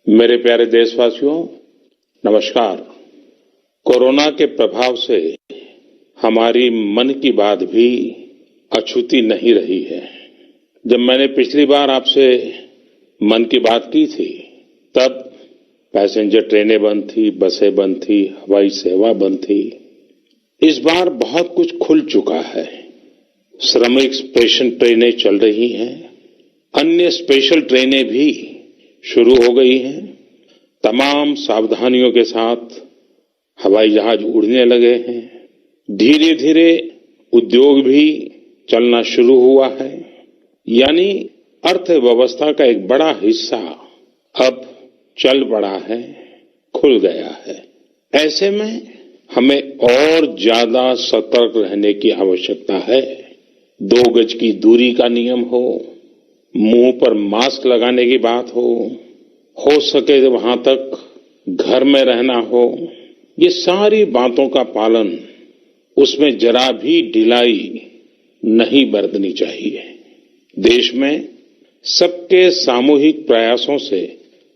मेरे प्यारे देशवासियों, नमस्कार। कोरोना के प्रभाव से हमारी मन की बात भी अछूती नहीं रही है। जब मैंने पिछली बार आपसे मन की बात की थी, तब पैसेंजर ट्रेनें बंद थी, बसें बंद थी, हवाई सेवा बंद थी। इस बार बहुत कुछ खुल चुका है। श्रमिक स्पेशल ट्रेनें चल रही हैं, अन्य स्पेशल ट्रेनें भी शुरू हो गई हैं। तमाम सावधानियों के साथ हवाई जहाज उड़ने लगे हैं। धीरे धीरे उद्योग भी चलना शुरू हुआ है। यानी अर्थव्यवस्था का एक बड़ा हिस्सा अब चल पड़ा है, खुल गया है। ऐसे में हमें और ज्यादा सतर्क रहने की आवश्यकता है। 2 गज की दूरी का नियम हो, मुंह पर मास्क लगाने की बात हो सके वहां तक घर में रहना हो, ये सारी बातों का पालन, उसमें जरा भी ढिलाई नहीं बरतनी चाहिए। देश में सबके सामूहिक प्रयासों से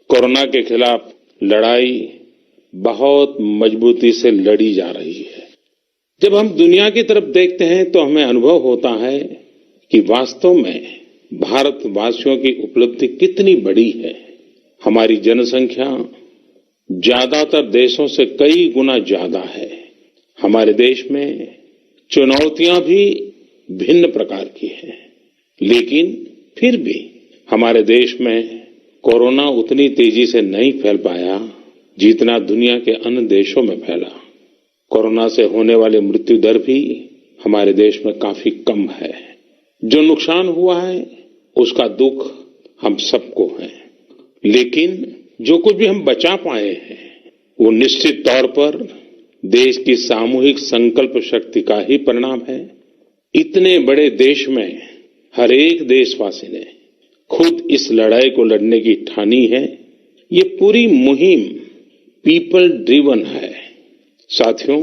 कोरोना के खिलाफ लड़ाई बहुत मजबूती से लड़ी जा रही है। जब हम दुनिया की तरफ देखते हैं तो हमें अनुभव होता है कि वास्तव में भारतवासियों की उपलब्धि कितनी बड़ी है। हमारी जनसंख्या ज्यादातर देशों से कई गुना ज्यादा है। हमारे देश में चुनौतियां भी भिन्न प्रकार की हैं, लेकिन फिर भी हमारे देश में कोरोना उतनी तेजी से नहीं फैल पाया जितना दुनिया के अन्य देशों में फैला। कोरोना से होने वाली मृत्यु दर भी हमारे देश में काफी कम है। जो नुकसान हुआ है उसका दुख हम सबको है, लेकिन जो कुछ भी हम बचा पाए हैं वो निश्चित तौर पर देश की सामूहिक संकल्प शक्ति का ही परिणाम है। इतने बड़े देश में हर एक देशवासी ने खुद इस लड़ाई को लड़ने की ठानी है। ये पूरी मुहिम पीपल ड्रिवन है। साथियों,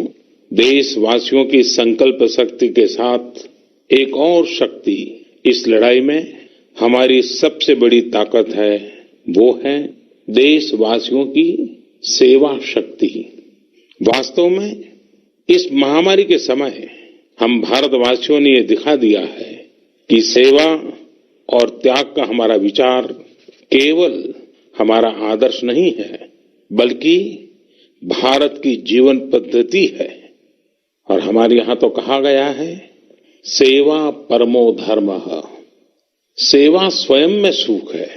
देशवासियों की संकल्प शक्ति के साथ एक और शक्ति इस लड़ाई में हमारी सबसे बड़ी ताकत है, वो है देशवासियों की सेवा शक्ति। वास्तव में इस महामारी के समय हम भारतवासियों ने ये दिखा दिया है कि सेवा और त्याग का हमारा विचार केवल हमारा आदर्श नहीं है, बल्कि भारत की जीवन पद्धति है। और हमारे यहां तो कहा गया है, सेवा परमो धर्मः। सेवा स्वयं में सुख है,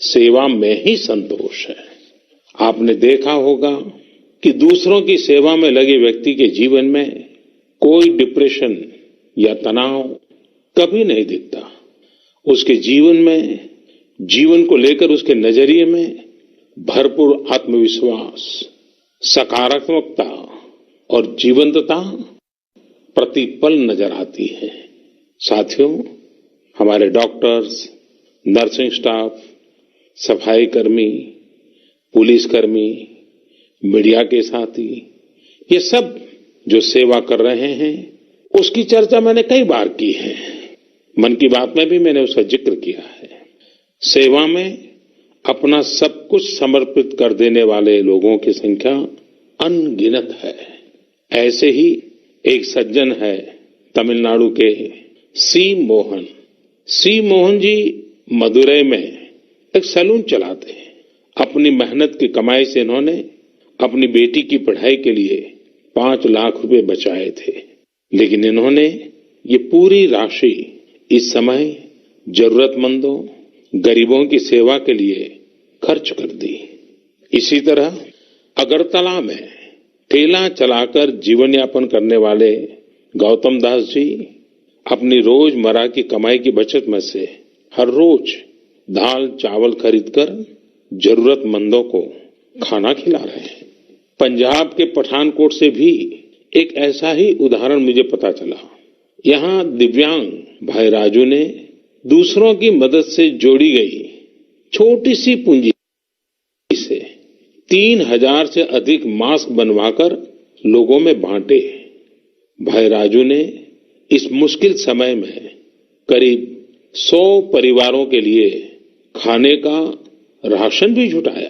सेवा में ही संतोष है। आपने देखा होगा कि दूसरों की सेवा में लगे व्यक्ति के जीवन में कोई डिप्रेशन या तनाव कभी नहीं दिखता। उसके जीवन में, जीवन को लेकर उसके नजरिए में भरपूर आत्मविश्वास, सकारात्मकता और जीवंतता प्रतिपल नजर आती है। साथियों, हमारे डॉक्टर्स, नर्सिंग स्टाफ, सफाई कर्मी, पुलिसकर्मी, मीडिया के साथी, ये सब जो सेवा कर रहे हैं, उसकी चर्चा मैंने कई बार की है। मन की बात में भी मैंने उसका जिक्र किया है। सेवा में अपना सब कुछ समर्पित कर देने वाले लोगों की संख्या अनगिनत है। ऐसे ही एक सज्जन है तमिलनाडु के सी मोहन जी मदुरई में एक सैलून चलाते हैं। अपनी मेहनत की कमाई से इन्होंने अपनी बेटी की पढ़ाई के लिए 5 लाख रुपए बचाए थे, लेकिन इन्होंने ये पूरी राशि इस समय जरूरतमंदों, गरीबों की सेवा के लिए खर्च कर दी। इसी तरह अगरतला में ठेला चलाकर जीवन यापन करने वाले गौतम दास जी अपनी रोजमर्रा की कमाई की बचत में से हर रोज दाल चावल खरीदकर जरूरतमंदों को खाना खिला रहे हैं। पंजाब के पठानकोट से भी एक ऐसा ही उदाहरण मुझे पता चला। यहाँ दिव्यांग भाई राजू ने दूसरों की मदद से जोड़ी गई छोटी सी पूंजी से 3000 से अधिक मास्क बनवाकर लोगों में बांटे। भाई राजू ने इस मुश्किल समय में करीब 100 परिवारों के लिए खाने का राशन भी जुटाया।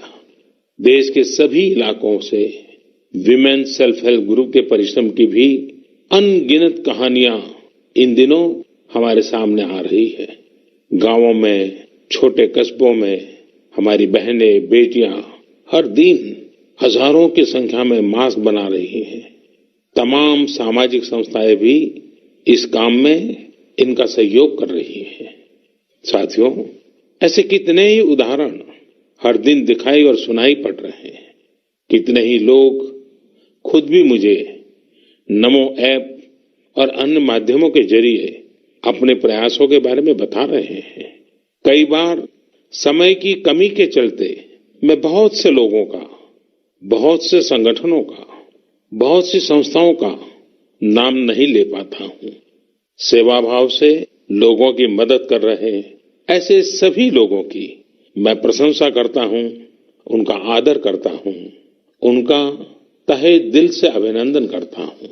देश के सभी इलाकों से विमेन सेल्फ हेल्प ग्रुप के परिश्रम की भी अनगिनत कहानियां इन दिनों हमारे सामने आ रही है। गांवों में, छोटे कस्बों में हमारी बहनें, बेटियां हर दिन हजारों की संख्या में मास्क बना रही हैं। तमाम सामाजिक संस्थाएं भी इस काम में इनका सहयोग कर रही हैं। साथियों, ऐसे कितने ही उदाहरण हर दिन दिखाई और सुनाई पड़ रहे हैं। कितने ही लोग खुद भी मुझे नमो ऐप और अन्य माध्यमों के जरिए अपने प्रयासों के बारे में बता रहे हैं। कई बार समय की कमी के चलते मैं बहुत से लोगों का, बहुत से संगठनों का, बहुत सी संस्थाओं का नाम नहीं ले पाता हूं। सेवा भाव से लोगों की मदद कर रहे ऐसे सभी लोगों की मैं प्रशंसा करता हूं, उनका आदर करता हूं, उनका तहे दिल से अभिनंदन करता हूं।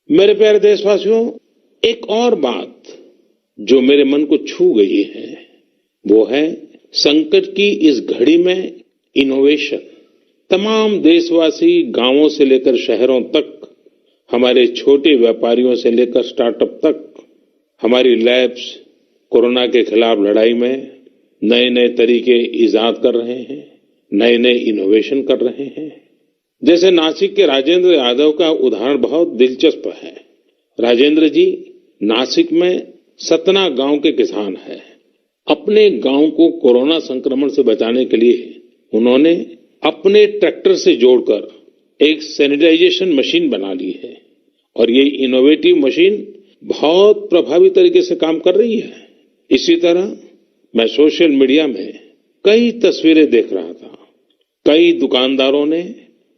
मेरे प्यारे देशवासियों, एक और बात जो मेरे मन को छू गई है वो है संकट की इस घड़ी में इनोवेशन। तमाम देशवासी गांवों से लेकर शहरों तक, हमारे छोटे व्यापारियों से लेकर स्टार्टअप तक, हमारी लैब्स कोरोना के खिलाफ लड़ाई में नए नए तरीके इजाद कर रहे हैं, नए नए इनोवेशन कर रहे हैं। जैसे नासिक के राजेंद्र यादव का उदाहरण बहुत दिलचस्प है। राजेंद्र जी नासिक में सतना गांव के किसान हैं। अपने गांव को कोरोना संक्रमण से बचाने के लिए उन्होंने अपने ट्रैक्टर से जोड़कर एक सैनिटाइजेशन मशीन बना ली है और ये इनोवेटिव मशीन बहुत प्रभावी तरीके से काम कर रही है। इसी तरह मैं सोशल मीडिया में कई तस्वीरें देख रहा था। कई दुकानदारों ने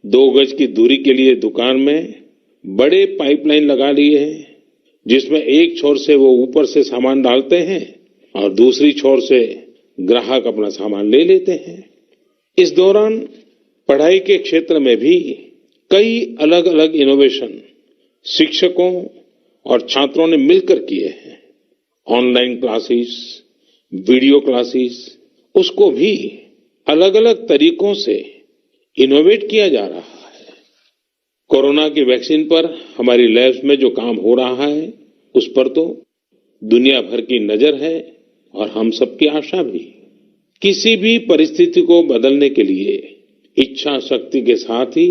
2 गज की दूरी के लिए दुकान में बड़े पाइपलाइन लगा लिए हैं, जिसमें एक छोर से वो ऊपर से सामान डालते हैं और दूसरी छोर से ग्राहक अपना सामान ले लेते हैं। इस दौरान पढ़ाई के क्षेत्र में भी कई अलग अलग इनोवेशन शिक्षकों और छात्रों ने मिलकर किए हैं। ऑनलाइन क्लासेस, वीडियो क्लासेस, उसको भी अलग अलग तरीकों से इनोवेट किया जा रहा है। कोरोना की वैक्सीन पर हमारी लैब्स में जो काम हो रहा है उस पर तो दुनिया भर की नजर है और हम सबकी आशा भी। किसी भी परिस्थिति को बदलने के लिए इच्छा शक्ति के साथ ही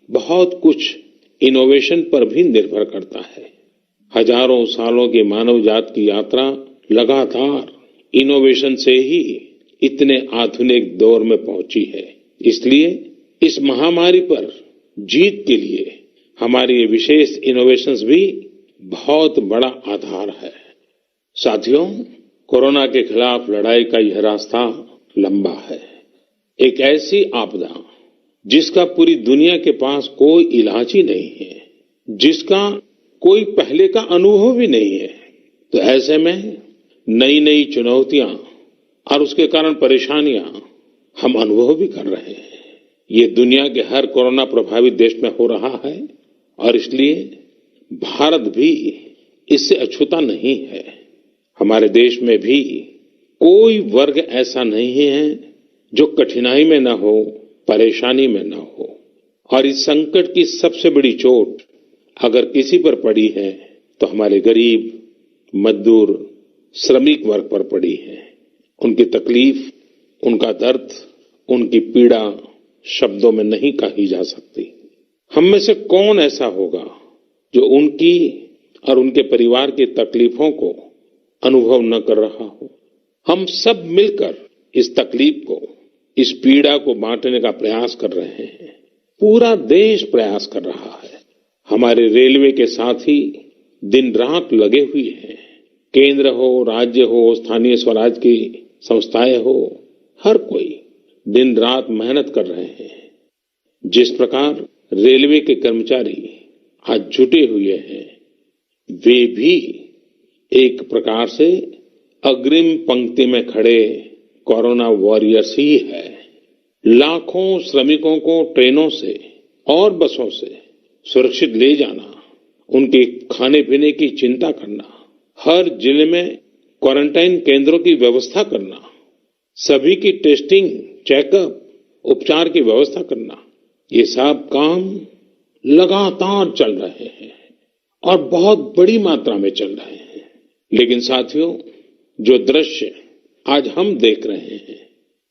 बहुत कुछ इनोवेशन पर भी निर्भर करता है। हजारों सालों की मानव जात की यात्रा लगातार इनोवेशन से ही इतने आधुनिक दौर में पहुंची है। इसलिए इस महामारी पर जीत के लिए हमारी विशेष इनोवेशंस भी बहुत बड़ा आधार है। साथियों, कोरोना के खिलाफ लड़ाई का यह रास्ता लंबा है। एक ऐसी आपदा जिसका पूरी दुनिया के पास कोई इलाज ही नहीं है, जिसका कोई पहले का अनुभव भी नहीं है, तो ऐसे में नई नई चुनौतियां और उसके कारण परेशानियां हम अनुभव भी कर रहे हैं। ये दुनिया के हर कोरोना प्रभावित देश में हो रहा है और इसलिए भारत भी इससे अछूता नहीं है। हमारे देश में भी कोई वर्ग ऐसा नहीं है जो कठिनाई में न हो, परेशानी में न हो। और इस संकट की सबसे बड़ी चोट अगर किसी पर पड़ी है तो हमारे गरीब, मजदूर, श्रमिक वर्ग पर पड़ी है। उनकी तकलीफ, उनका दर्द, उनकी पीड़ा शब्दों में नहीं कही जा सकती। हम में से कौन ऐसा होगा जो उनकी और उनके परिवार की तकलीफों को अनुभव न कर रहा हो। हम सब मिलकर इस तकलीफ को, इस पीड़ा को बांटने का प्रयास कर रहे हैं। पूरा देश प्रयास कर रहा है। हमारे रेलवे के साथी दिन रात लगे हुए हैं। केंद्र हो, राज्य हो, स्थानीय स्वराज की संस्थाएं हो, हर कोई दिन रात मेहनत कर रहे हैं। जिस प्रकार रेलवे के कर्मचारी आज जुटे हुए हैं, वे भी एक प्रकार से अग्रिम पंक्ति में खड़े कोरोना वॉरियर्स ही है। लाखों श्रमिकों को ट्रेनों से और बसों से सुरक्षित ले जाना, उनके खाने पीने की चिंता करना, हर जिले में क्वारंटाइन केंद्रों की व्यवस्था करना, सभी की टेस्टिंग, चेकअप, उपचार की व्यवस्था करना, ये सब काम लगातार चल रहे हैं और बहुत बड़ी मात्रा में चल रहे हैं। लेकिन साथियों, जो दृश्य आज हम देख रहे हैं,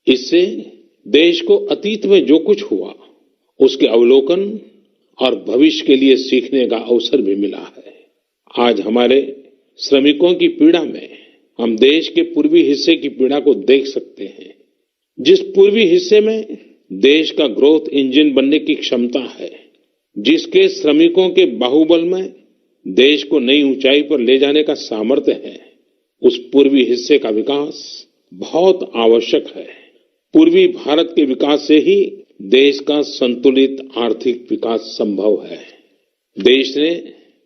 इससे देश को अतीत में जो कुछ हुआ उसके अवलोकन और भविष्य के लिए सीखने का अवसर भी मिला है। आज हमारे श्रमिकों की पीड़ा में हम देश के पूर्वी हिस्से की पीड़ा को देख सकते हैं। जिस पूर्वी हिस्से में देश का ग्रोथ इंजन बनने की क्षमता है, जिसके श्रमिकों के बाहुबल में देश को नई ऊंचाई पर ले जाने का सामर्थ्य है, उस पूर्वी हिस्से का विकास बहुत आवश्यक है। पूर्वी भारत के विकास से ही देश का संतुलित आर्थिक विकास संभव है। देश ने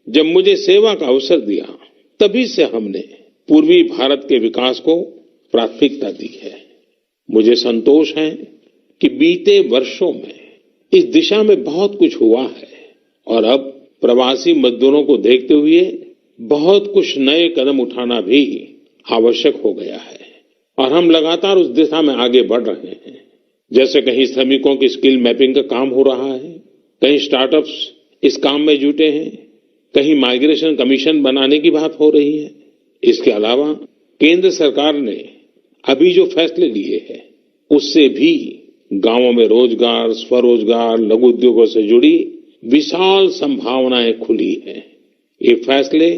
जब मुझे सेवा का अवसर दिया, तभी से हमने पूर्वी भारत के विकास को प्राथमिकता दी है। मुझे संतोष है कि बीते वर्षों में इस दिशा में बहुत कुछ हुआ है और अब प्रवासी मजदूरों को देखते हुए बहुत कुछ नए कदम उठाना भी आवश्यक हो गया है और हम लगातार उस दिशा में आगे बढ़ रहे हैं। जैसे कहीं श्रमिकों की स्किल मैपिंग का काम हो रहा है, कहीं स्टार्टअप्स इस काम में जुटे हैं, कहीं माइग्रेशन कमीशन बनाने की बात हो रही है। इसके अलावा केंद्र सरकार ने अभी जो फैसले लिए हैं, उससे भी गांवों में रोजगार, स्वरोजगार, लघु उद्योगों से जुड़ी विशाल संभावनाएं खुली हैं। ये फैसले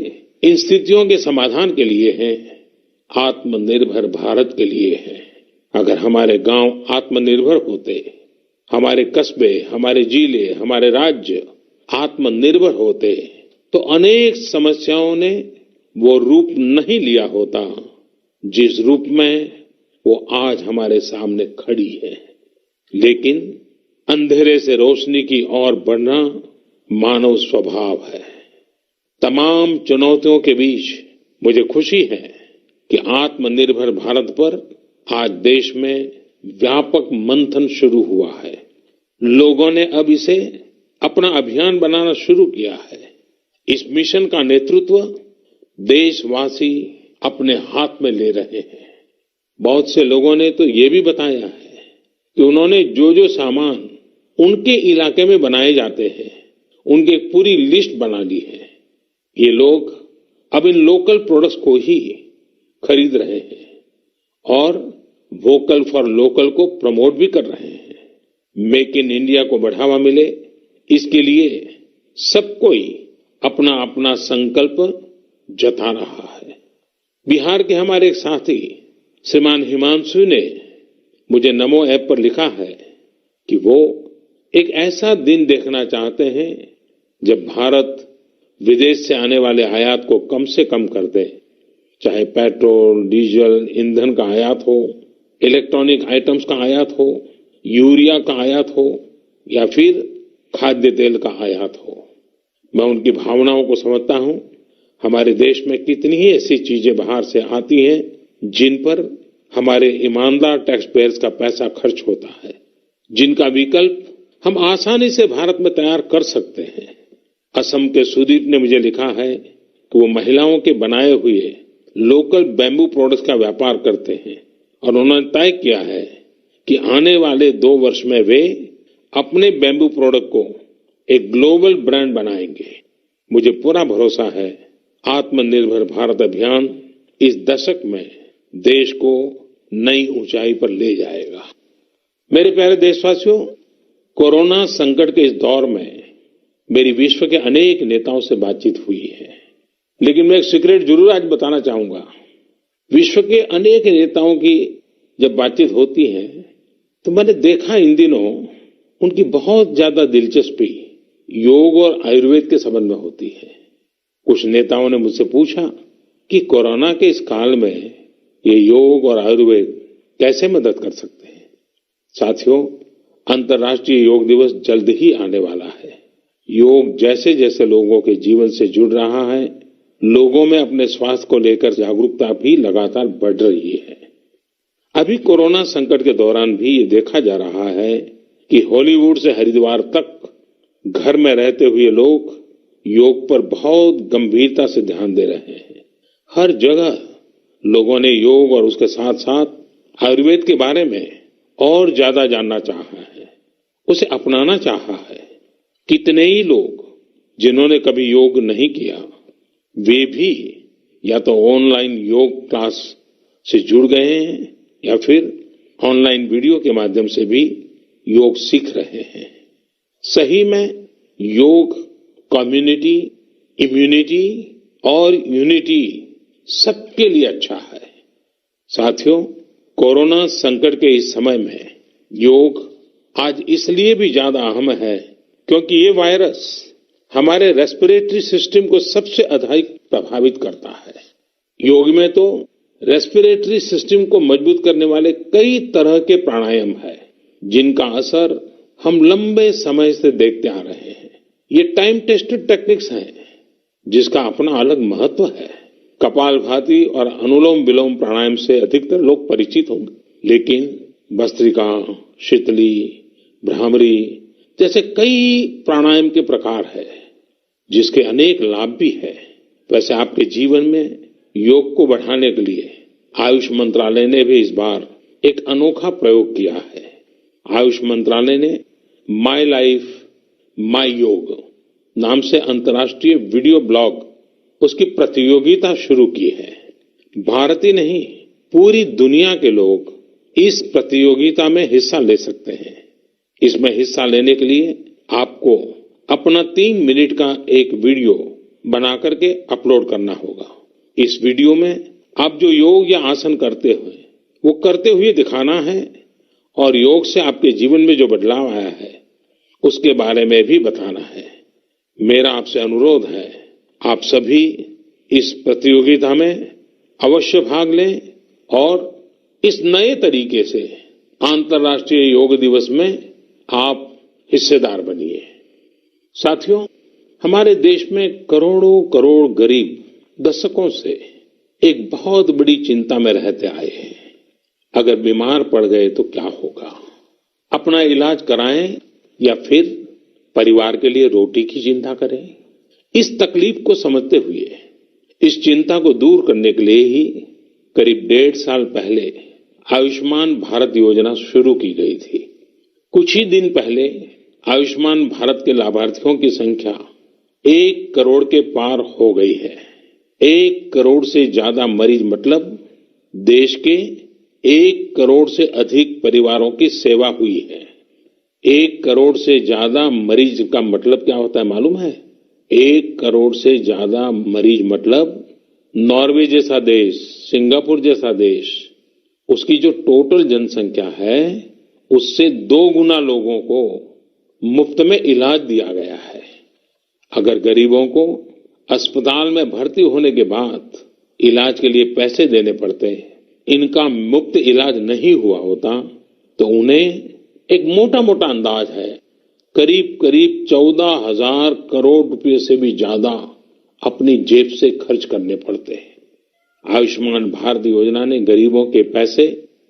इन स्थितियों के समाधान के लिए हैं, आत्मनिर्भर भारत के लिए हैं। अगर हमारे गांव आत्मनिर्भर होते, हमारे कस्बे, हमारे जिले, हमारे राज्य आत्मनिर्भर होते, तो अनेक समस्याओं ने वो रूप नहीं लिया होता जिस रूप में वो आज हमारे सामने खड़ी है। लेकिन अंधेरे से रोशनी की ओर बढ़ना मानव स्वभाव है। तमाम चुनौतियों के बीच मुझे खुशी है कि आत्मनिर्भर भारत पर आज देश में व्यापक मंथन शुरू हुआ है। लोगों ने अब इसे अपना अभियान बनाना शुरू किया है। इस मिशन का नेतृत्व देशवासी अपने हाथ में ले रहे हैं। बहुत से लोगों ने तो ये भी बताया है कि उन्होंने जो जो सामान उनके इलाके में बनाए जाते हैं, उनकी एक पूरी लिस्ट बना ली है। ये लोग अब इन लोकल प्रोडक्ट्स को ही खरीद रहे हैं और वोकल फॉर लोकल को प्रमोट भी कर रहे हैं। मेक इन इंडिया को बढ़ावा मिले, इसके लिए सब कोई अपना अपना संकल्प जता रहा है। बिहार के हमारे एक साथी श्रीमान हिमांशु ने मुझे नमो ऐप पर लिखा है कि वो एक ऐसा दिन देखना चाहते हैं जब भारत विदेश से आने वाले आयात को कम से कम कर दे, चाहे पेट्रोल, डीजल, ईंधन का आयात हो, इलेक्ट्रॉनिक आइटम्स का आयात हो, यूरिया का आयात हो या फिर खाद्य तेल का आयात हो। मैं उनकी भावनाओं को समझता हूं। हमारे देश में कितनी ही ऐसी चीजें बाहर से आती हैं जिन पर हमारे ईमानदार टैक्स पेयर्स का पैसा खर्च होता है, जिनका विकल्प हम आसानी से भारत में तैयार कर सकते हैं। असम के सुदीप ने मुझे लिखा है कि वो महिलाओं के बनाए हुए लोकल बैम्बू प्रोडक्ट्स का व्यापार करते हैं और उन्होंने तय किया है कि आने वाले 2 वर्ष में वे अपने बैम्बू प्रोडक्ट को एक ग्लोबल ब्रांड बनाएंगे। मुझे पूरा भरोसा है आत्मनिर्भर भारत अभियान इस दशक में देश को नई ऊंचाई पर ले जाएगा। मेरे प्यारे देशवासियों, कोरोना संकट के इस दौर में मेरी विश्व के अनेक नेताओं से बातचीत हुई है, लेकिन मैं एक सीक्रेट जरूर आज बताना चाहूंगा। विश्व के अनेक नेताओं की जब बातचीत होती है तो मैंने देखा इन दिनों उनकी बहुत ज्यादा दिलचस्पी योग और आयुर्वेद के संबंध में होती है। कुछ नेताओं ने मुझसे पूछा कि कोरोना के इस काल में ये योग और आयुर्वेद कैसे मदद कर सकते हैं। साथियों, अंतर्राष्ट्रीय योग दिवस जल्द ही आने वाला है। योग जैसे जैसे लोगों के जीवन से जुड़ रहा है, लोगों में अपने स्वास्थ्य को लेकर जागरूकता भी लगातार बढ़ रही है। अभी कोरोना संकट के दौरान भी ये देखा जा रहा है कि हॉलीवुड से हरिद्वार तक घर में रहते हुए लोग योग पर बहुत गंभीरता से ध्यान दे रहे हैं। हर जगह लोगों ने योग और उसके साथ साथ आयुर्वेद के बारे में और ज्यादा जानना चाहा है, उसे अपनाना चाहा है। कितने ही लोग जिन्होंने कभी योग नहीं किया, वे भी या तो ऑनलाइन योग क्लास से जुड़ गए हैं या फिर ऑनलाइन वीडियो के माध्यम से भी योग सीख रहे हैं। सही में योग कम्युनिटी, इम्यूनिटी और यूनिटी सबके लिए अच्छा है। साथियों, कोरोना संकट के इस समय में योग आज इसलिए भी ज्यादा अहम है क्योंकि ये वायरस हमारे रेस्पिरेटरी सिस्टम को सबसे अधिक प्रभावित करता है। योग में तो रेस्पिरेटरी सिस्टम को मजबूत करने वाले कई तरह के प्राणायाम है, जिनका असर हम लंबे समय से देखते आ रहे हैं। ये टाइम टेस्टेड टेक्निक्स हैं, जिसका अपना अलग महत्व है। कपालभाति और अनुलोम विलोम प्राणायाम से अधिकतर लोग परिचित होंगे, लेकिन भस्त्रिका, शीतली, भ्रामरी जैसे कई प्राणायाम के प्रकार है, जिसके अनेक लाभ भी है। वैसे आपके जीवन में योग को बढ़ाने के लिए आयुष मंत्रालय ने भी इस बार एक अनोखा प्रयोग किया है। आयुष मंत्रालय ने माई लाइफ माई योग नाम से अंतर्राष्ट्रीय वीडियो ब्लॉग उसकी प्रतियोगिता शुरू की है। भारत ही नहीं, पूरी दुनिया के लोग इस प्रतियोगिता में हिस्सा ले सकते हैं। इसमें हिस्सा लेने के लिए आपको अपना 3 मिनट का एक वीडियो बना करके अपलोड करना होगा। इस वीडियो में आप जो योग या आसन करते हुए वो करते हुए दिखाना है और योग से आपके जीवन में जो बदलाव आया है उसके बारे में भी बताना है। मेरा आपसे अनुरोध है, आप सभी इस प्रतियोगिता में अवश्य भाग लें और इस नए तरीके से अंतर्राष्ट्रीय योग दिवस में आप हिस्सेदार बनिए। साथियों, हमारे देश में करोड़ों करोड़ गरीब दशकों से एक बहुत बड़ी चिंता में रहते आए हैं। अगर बीमार पड़ गए तो क्या होगा? अपना इलाज कराएं या फिर परिवार के लिए रोटी की चिंता करें? इस तकलीफ को समझते हुए इस चिंता को दूर करने के लिए ही करीब 1.5 साल पहले आयुष्मान भारत योजना शुरू की गई थी। कुछ ही दिन पहले आयुष्मान भारत के लाभार्थियों की संख्या 1 करोड़ के पार हो गई है। 1 करोड़ से ज्यादा मरीज मतलब देश के 1 करोड़ से अधिक परिवारों की सेवा हुई है। 1 करोड़ से ज्यादा मरीज का मतलब क्या होता है मालूम है? 1 करोड़ से ज्यादा मरीज मतलब नॉर्वे जैसा देश, सिंगापुर जैसा देश, उसकी जो टोटल जनसंख्या है उससे 2 गुना लोगों को मुफ्त में इलाज दिया गया है। अगर गरीबों को अस्पताल में भर्ती होने के बाद इलाज के लिए पैसे देने पड़ते, इनका मुफ्त इलाज नहीं हुआ होता तो उन्हें एक मोटा मोटा अंदाज है करीब करीब 14,000 करोड़ रुपए से भी ज्यादा अपनी जेब से खर्च करने पड़ते हैं। आयुष्मान भारत योजना ने गरीबों के पैसे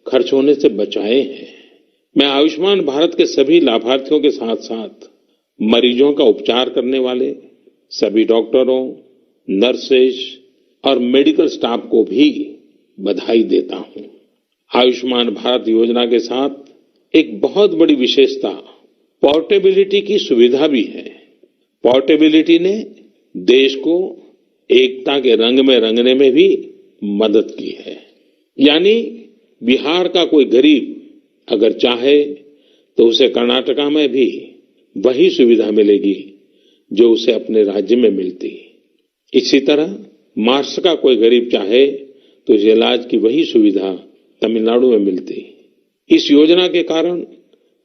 खर्च होने से बचाए हैं। मैं आयुष्मान भारत के सभी लाभार्थियों के साथ साथ मरीजों का उपचार करने वाले सभी डॉक्टरों, नर्सेज और मेडिकल स्टाफ को भी बधाई देता हूं। आयुष्मान भारत योजना के साथ एक बहुत बड़ी विशेषता पोर्टेबिलिटी की सुविधा भी है। पोर्टेबिलिटी ने देश को एकता के रंग में रंगने में भी मदद की है। यानी बिहार का कोई गरीब अगर चाहे तो उसे कर्नाटका में भी वही सुविधा मिलेगी जो उसे अपने राज्य में मिलती। इसी तरह महाराष्ट्र का कोई गरीब चाहे तो उसे इलाज की वही सुविधा तमिलनाडु में मिलती। इस योजना के कारण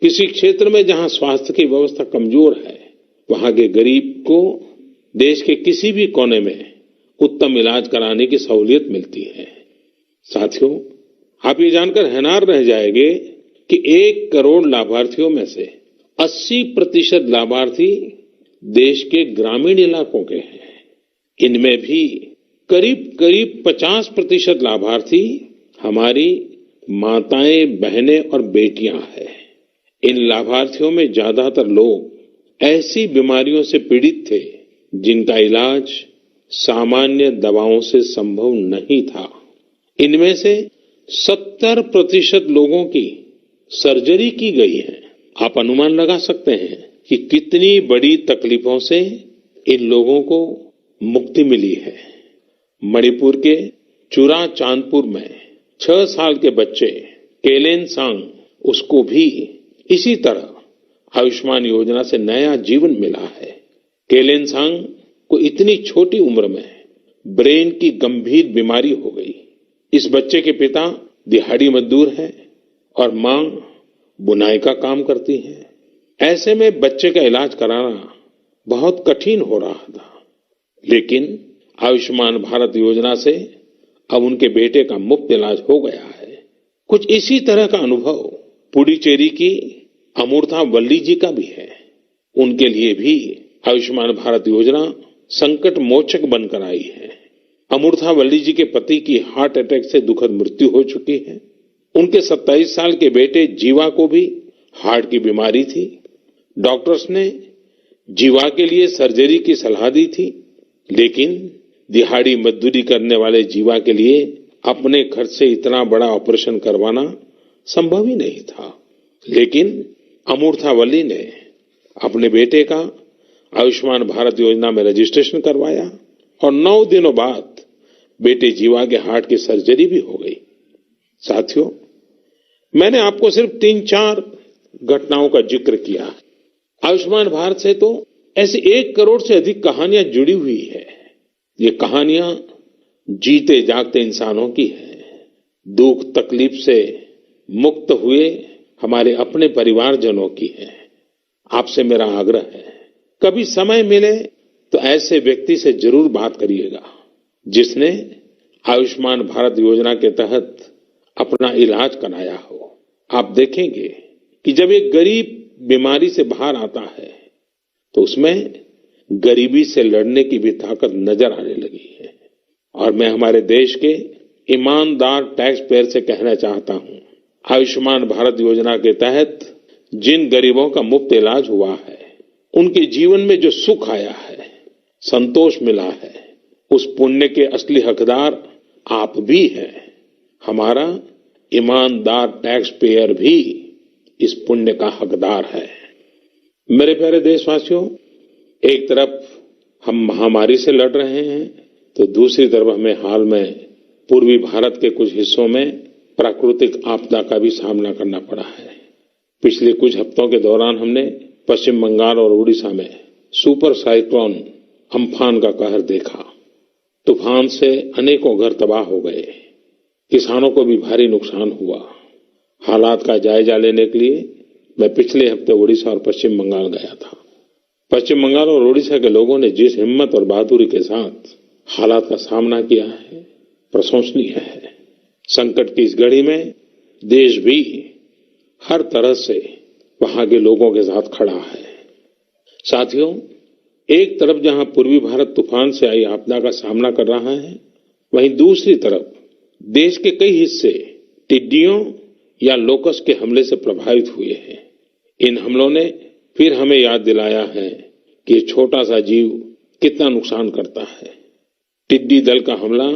किसी क्षेत्र में जहां स्वास्थ्य की व्यवस्था कमजोर है, वहां के गरीब को देश के किसी भी कोने में उत्तम इलाज कराने की सहूलियत मिलती है। साथियों, आप ये जानकर हैरान रह जाएंगे कि 1 करोड़ लाभार्थियों में से 80% लाभार्थी देश के ग्रामीण इलाकों के हैं। इनमें भी करीब करीब 50% लाभार्थी हमारी माताएं, बहनें और बेटियां हैं। इन लाभार्थियों में ज्यादातर लोग ऐसी बीमारियों से पीड़ित थे जिनका इलाज सामान्य दवाओं से संभव नहीं था। इनमें से 70% लोगों की सर्जरी की गई है। आप अनुमान लगा सकते हैं कि कितनी बड़ी तकलीफों से इन लोगों को मुक्ति मिली है। मणिपुर के चुरा चांदपुर में 6 साल के बच्चे केलेनसांग, उसको भी इसी तरह आयुष्मान योजना से नया जीवन मिला है। केलेनसांग को इतनी छोटी उम्र में ब्रेन की गंभीर बीमारी हो गई। इस बच्चे के पिता दिहाड़ी मजदूर हैं और मां बुनाई का काम करती है। ऐसे में बच्चे का इलाज कराना बहुत कठिन हो रहा था, लेकिन आयुष्मान भारत योजना से अब उनके बेटे का मुफ्त इलाज हो गया है। कुछ इसी तरह का अनुभव पुडुचेरी की अमूर्था वल्ली जी का भी है। उनके लिए भी आयुष्मान भारत योजना संकट मोचक बनकर आई है। अमूर्था वल्ली जी के पति की हार्ट अटैक से दुखद मृत्यु हो चुकी है। उनके 27 साल के बेटे जीवा को भी हार्ट की बीमारी थी। डॉक्टर्स ने जीवा के लिए सर्जरी की सलाह दी थी, लेकिन दिहाड़ी मजदूरी करने वाले जीवा के लिए अपने खर्च से इतना बड़ा ऑपरेशन करवाना संभव ही नहीं था। लेकिन अमूर्था वल्ली ने अपने बेटे का आयुष्मान भारत योजना में रजिस्ट्रेशन करवाया और 9 दिनों बाद बेटे जीवा के हार्ट की सर्जरी भी हो गई। साथियों, मैंने आपको सिर्फ 3-4 घटनाओं का जिक्र किया। आयुष्मान भारत से तो ऐसी 1 करोड़ से अधिक कहानियां जुड़ी हुई है। ये कहानियां जीते जागते इंसानों की है। दुख तकलीफ से मुक्त हुए हमारे अपने परिवारजनों की है। आपसे मेरा आग्रह है, कभी समय मिले तो ऐसे व्यक्ति से जरूर बात करिएगा जिसने आयुष्मान भारत योजना के तहत अपना इलाज कराया हो। आप देखेंगे कि जब एक गरीब बीमारी से बाहर आता है तो उसमें गरीबी से लड़ने की भी ताकत नजर आने लगी है। और मैं हमारे देश के ईमानदार टैक्स पेयर से कहना चाहता हूं, आयुष्मान भारत योजना के तहत जिन गरीबों का मुफ्त इलाज हुआ है, उनके जीवन में जो सुख आया है, संतोष मिला है, उस पुण्य के असली हकदार आप भी हैं। हमारा ईमानदार टैक्स पेयर भी इस पुण्य का हकदार है। मेरे प्यारे देशवासियों, एक तरफ हम महामारी से लड़ रहे हैं तो दूसरी तरफ हमें हाल में पूर्वी भारत के कुछ हिस्सों में प्राकृतिक आपदा का भी सामना करना पड़ा है। पिछले कुछ हफ्तों के दौरान हमने पश्चिम बंगाल और उड़ीसा में सुपर साइक्लोन अम्फान का कहर देखा। तूफान से अनेकों घर तबाह हो गए, किसानों को भी भारी नुकसान हुआ। हालात का जायजा लेने के लिए मैं पिछले हफ्ते उड़ीसा और पश्चिम बंगाल गया था। पश्चिम बंगाल और उड़ीसा के लोगों ने जिस हिम्मत और बहादुरी के साथ हालात का सामना किया है, प्रशंसनीय है। संकट की इस घड़ी में देश भी हर तरह से वहां के लोगों के साथ खड़ा है। साथियों, एक तरफ जहां पूर्वी भारत तूफान से आई आपदा का सामना कर रहा है, वहीं दूसरी तरफ देश के कई हिस्से टिड्डियों या लोकस्ट के हमले से प्रभावित हुए हैं। इन हमलों ने फिर हमें याद दिलाया है कि ये छोटा सा जीव कितना नुकसान करता है। टिड्डी दल का हमला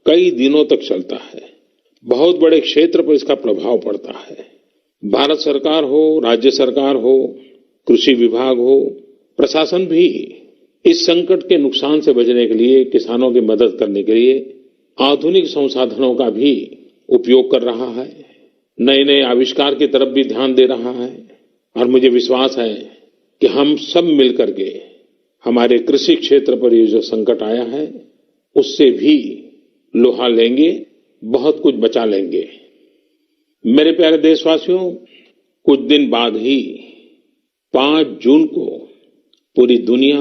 कई दिनों तक चलता है। बहुत बड़े क्षेत्र पर इसका प्रभाव पड़ता है। भारत सरकार हो, राज्य सरकार हो, कृषि विभाग हो, प्रशासन भी इस संकट के नुकसान से बचने के लिए, किसानों की मदद करने के लिए आधुनिक संसाधनों का भी उपयोग कर रहा है। नए नए आविष्कार की तरफ भी ध्यान दे रहा है। और मुझे विश्वास है कि हम सब मिलकर के हमारे कृषि क्षेत्र पर ये जो संकट आया है, उससे भी लोहा लेंगे, बहुत कुछ बचा लेंगे। मेरे प्यारे देशवासियों, कुछ दिन बाद ही 5 जून को पूरी दुनिया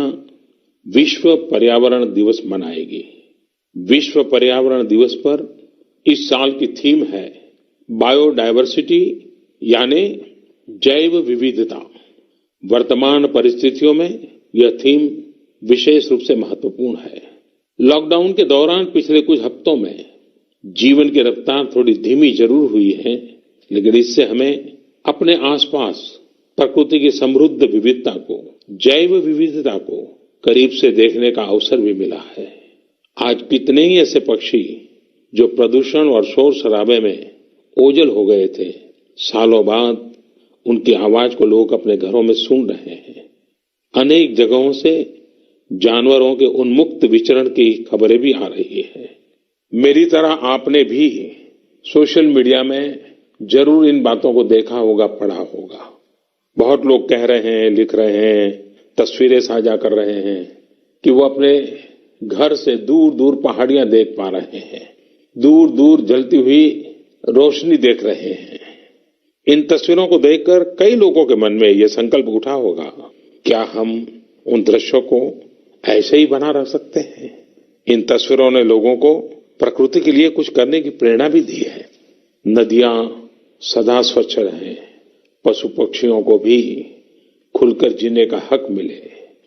विश्व पर्यावरण दिवस मनाएगी। विश्व पर्यावरण दिवस पर इस साल की थीम है बायोडायवर्सिटी, यानी जैव विविधता। वर्तमान परिस्थितियों में यह थीम विशेष रूप से महत्वपूर्ण है। लॉकडाउन के दौरान पिछले कुछ हफ्तों में जीवन की रफ्तार थोड़ी धीमी जरूर हुई है, लेकिन इससे हमें अपने आसपास प्रकृति की समृद्ध विविधता को, जैव विविधता को करीब से देखने का अवसर भी मिला है। आज कितने ही ऐसे पक्षी जो प्रदूषण और शोर शराबे में ओझल हो गए थे, सालों बाद उनकी आवाज को लोग अपने घरों में सुन रहे हैं। अनेक जगहों से जानवरों के उन्मुक्त विचरण की खबरें भी आ रही है। मेरी तरह आपने भी सोशल मीडिया में जरूर इन बातों को देखा होगा, पढ़ा होगा। बहुत लोग कह रहे हैं, लिख रहे हैं, तस्वीरें साझा कर रहे हैं कि वो अपने घर से दूर दूर पहाड़ियां देख पा रहे हैं, दूर दूर जलती हुई रोशनी देख रहे हैं। इन तस्वीरों को देखकर कई लोगों के मन में यह संकल्प उठा होगा, क्या हम उन दृश्यों को ऐसे ही बना रह सकते हैं? इन तस्वीरों ने लोगों को प्रकृति के लिए कुछ करने की प्रेरणा भी दी है। नदियां सदा स्वच्छ रहें, पशु पक्षियों को भी खुलकर जीने का हक मिले,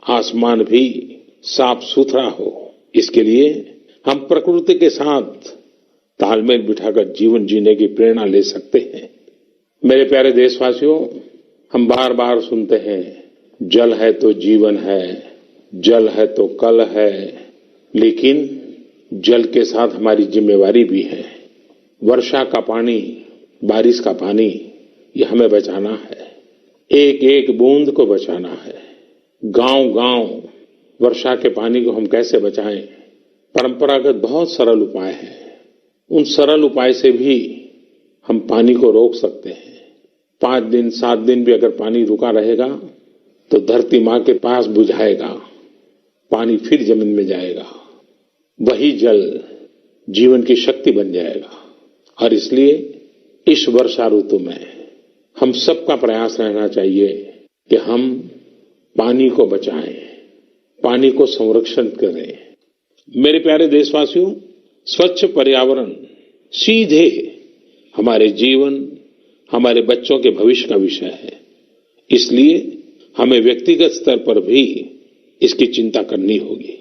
आसमान भी साफ सुथरा हो, इसके लिए हम प्रकृति के साथ तालमेल बिठाकर जीवन जीने की प्रेरणा ले सकते हैं। मेरे प्यारे देशवासियों, हम बार बार सुनते हैं, जल है तो जीवन है, जल है तो कल है, लेकिन जल के साथ हमारी जिम्मेवारी भी है। वर्षा का पानी, बारिश का पानी, ये हमें बचाना है। एक एक बूंद को बचाना है। गांव गांव वर्षा के पानी को हम कैसे बचाएं? परंपरागत बहुत सरल उपाय हैं। उन सरल उपाय से भी हम पानी को रोक सकते हैं। 5 दिन 7 दिन भी अगर पानी रुका रहेगा तो धरती मां के पास बुझाएगा, पानी फिर जमीन में जाएगा, वही जल जीवन की शक्ति बन जाएगा। और इसलिए इस वर्षा ऋतु में हम सबका प्रयास रहना चाहिए कि हम पानी को बचाएं, पानी को संरक्षण करें। मेरे प्यारे देशवासियों, स्वच्छ पर्यावरण सीधे हमारे जीवन, हमारे बच्चों के भविष्य का विषय है। इसलिए हमें व्यक्तिगत स्तर पर भी इसकी चिंता करनी होगी।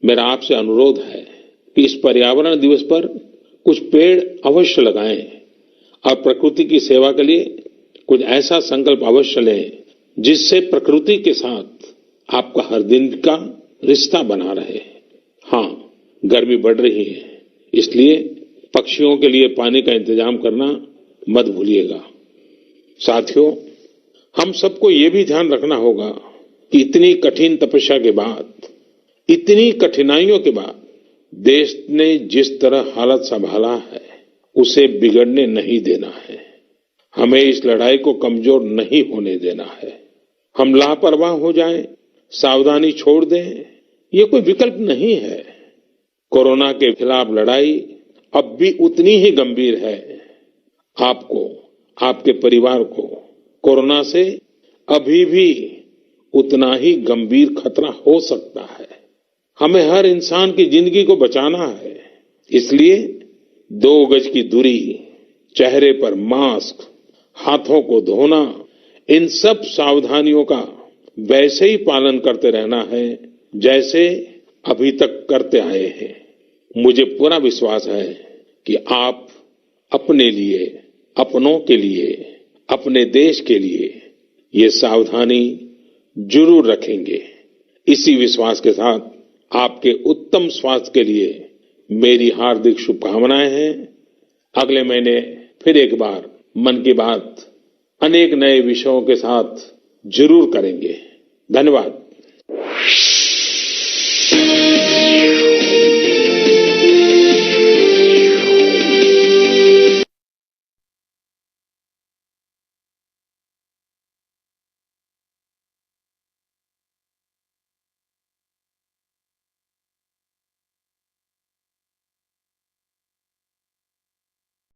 मेरा आपसे अनुरोध है कि इस पर्यावरण दिवस पर कुछ पेड़ अवश्य लगाएं और प्रकृति की सेवा के लिए कुछ ऐसा संकल्प अवश्य लें जिससे प्रकृति के साथ आपका हर दिन का रिश्ता बना रहे। हाँ, गर्मी बढ़ रही है, इसलिए पक्षियों के लिए पानी का इंतजाम करना मत भूलिएगा। साथियों, हम सबको ये भी ध्यान रखना होगा कि इतनी कठिन तपस्या के बाद, इतनी कठिनाइयों के बाद देश ने जिस तरह हालत संभाला है, उसे बिगड़ने नहीं देना है। हमें इस लड़ाई को कमजोर नहीं होने देना है। हम लापरवाह हो जाएं, सावधानी छोड़ दें, ये कोई विकल्प नहीं है। कोरोना के खिलाफ लड़ाई अब भी उतनी ही गंभीर है। आपको, आपके परिवार को कोरोना से अभी भी उतना ही गंभीर खतरा हो सकता है। हमें हर इंसान की जिंदगी को बचाना है। इसलिए 2 गज की दूरी, चेहरे पर मास्क, हाथों को धोना, इन सब सावधानियों का वैसे ही पालन करते रहना है जैसे अभी तक करते आए हैं। मुझे पूरा विश्वास है कि आप अपने लिए, अपनों के लिए, अपने देश के लिए ये सावधानी जरूर रखेंगे। इसी विश्वास के साथ आपके उत्तम स्वास्थ्य के लिए मेरी हार्दिक शुभकामनाएं हैं। अगले महीने फिर एक बार मन की बात अनेक नए विषयों के साथ जरूर करेंगे। धन्यवाद।